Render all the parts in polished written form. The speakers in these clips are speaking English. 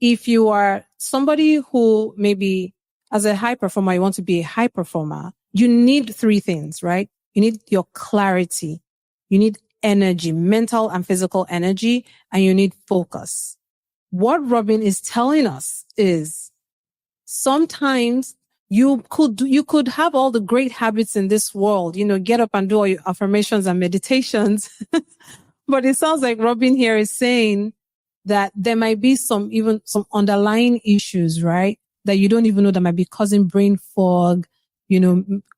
if you are somebody who maybe as a high performer, you want to be a high performer, you need three things, right? You need your clarity. You need energy, mental and physical energy, and you need focus. What Robin is telling us is sometimes you could have all the great habits in this world, get up and do all your affirmations and meditations. But it sounds like Robin here is saying that there might be some underlying issues, right? That you don't even know that might be causing brain fog,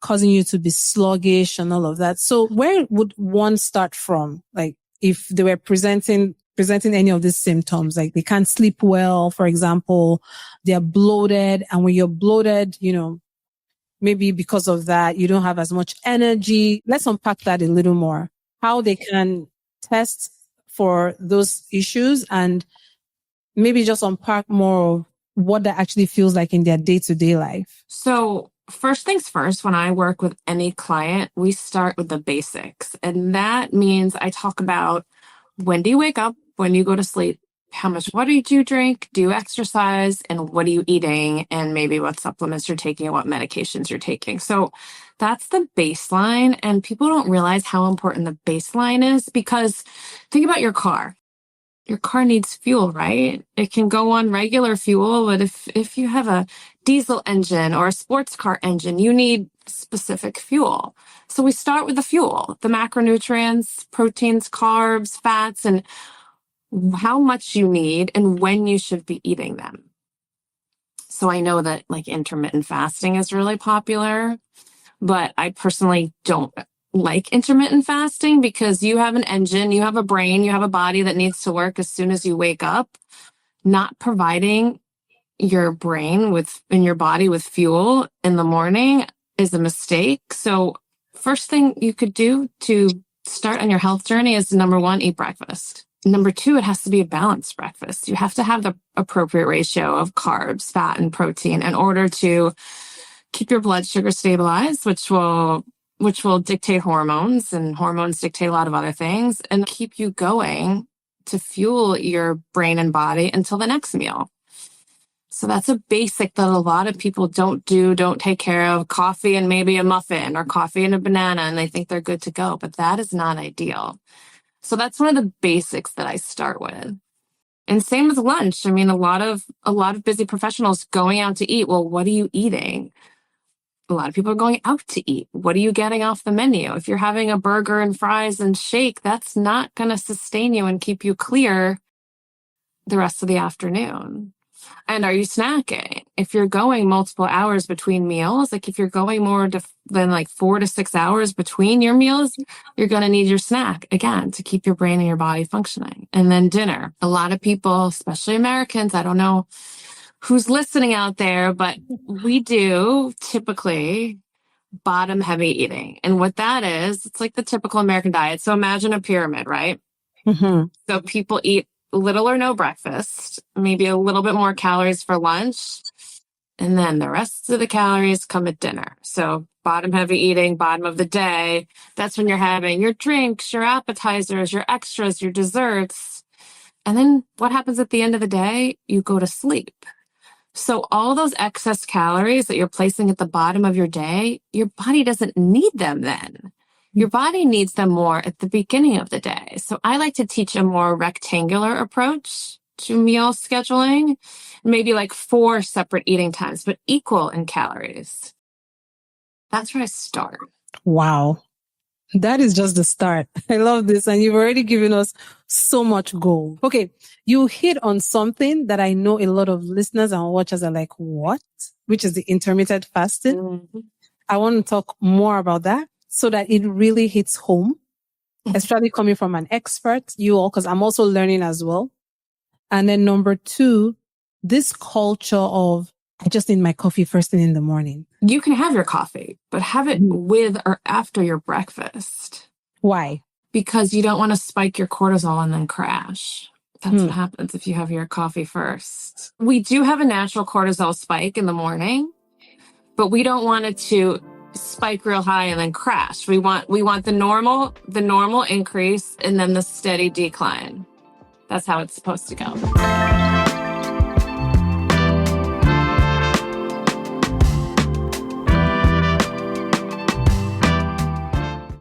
causing you to be sluggish and all of that. So where would one start from? Like if they were presenting any of these symptoms, like they can't sleep well, for example, they're bloated. And when you're bloated, maybe because of that, you don't have as much energy. Let's unpack that a little more. How they can test for those issues and maybe just unpack more of what that actually feels like in their day-to-day life. So first things first, when I work with any client, we start with the basics. And that means I talk about when do you wake up, when you go to sleep, how much water do you drink, do you exercise, and what are you eating, and maybe what supplements you're taking and what medications you're taking. So that's the baseline. And people don't realize how important the baseline is because think about your car. Your car needs fuel, right? It can go on regular fuel, but if you have a diesel engine or a sports car engine, you need specific fuel. So we start with the fuel, the macronutrients, proteins, carbs, fats, and how much you need and when you should be eating them. So I know that like intermittent fasting is really popular, but I personally don't like intermittent fasting because you have an engine, you have a brain, you have a body that needs to work as soon as you wake up. Not providing your brain and your body with fuel in the morning is a mistake. So first thing you could do to start on your health journey is number one, eat breakfast. Number two, it has to be a balanced breakfast. You have to have the appropriate ratio of carbs, fat, and protein in order to keep your blood sugar stabilized, which will dictate hormones, and hormones dictate a lot of other things, and keep you going to fuel your brain and body until the next meal. So that's a basic that a lot of people don't take care of. Coffee and maybe a muffin or coffee and a banana, and they think they're good to go, but that is not ideal. So that's one of the basics that I start with. And same with lunch. I mean, a lot of busy professionals going out to eat. Well, what are you eating? A lot of people are going out to eat. What are you getting off the menu? If you're having a burger and fries and shake, that's not going to sustain you and keep you clear the rest of the afternoon. And are you snacking? If you're going multiple hours between meals, like if you're going more than like 4 to 6 hours between your meals, you're going to need your snack again to keep your brain and your body functioning. And then dinner. A lot of people, especially Americans, I don't know who's listening out there, but we do typically bottom heavy eating. And what that is, it's like the typical American diet. So imagine a pyramid, right? Mm-hmm. So people eat little or no breakfast, maybe a little bit more calories for lunch, and then the rest of the calories come at dinner. So bottom heavy eating, bottom of the day, that's when you're having your drinks, your appetizers, your extras, your desserts. And then what happens at the end of the day? You go to sleep. So all those excess calories that you're placing at the bottom of your day, your body doesn't need them then. Your body needs them more at the beginning of the day. So I like to teach a more rectangular approach to meal scheduling, maybe like 4 separate eating times, but equal in calories. That's where I start. Wow. That is just the start. I love this. And you've already given us so much gold. Okay. You hit on something that I know a lot of listeners and watchers are like, what? Which is the intermittent fasting. Mm-hmm. I want to talk more about that so that it really hits home, especially coming from an expert, you all, because I'm also learning as well. And then number 2, this culture of I just need my coffee first thing in the morning. You can have your coffee, but have it with or after your breakfast. Why? Because you don't want to spike your cortisol and then crash. That's what happens if you have your coffee first. We do have a natural cortisol spike in the morning, but we don't want it to spike real high and then crash. We want the normal increase and then the steady decline. That's how it's supposed to go.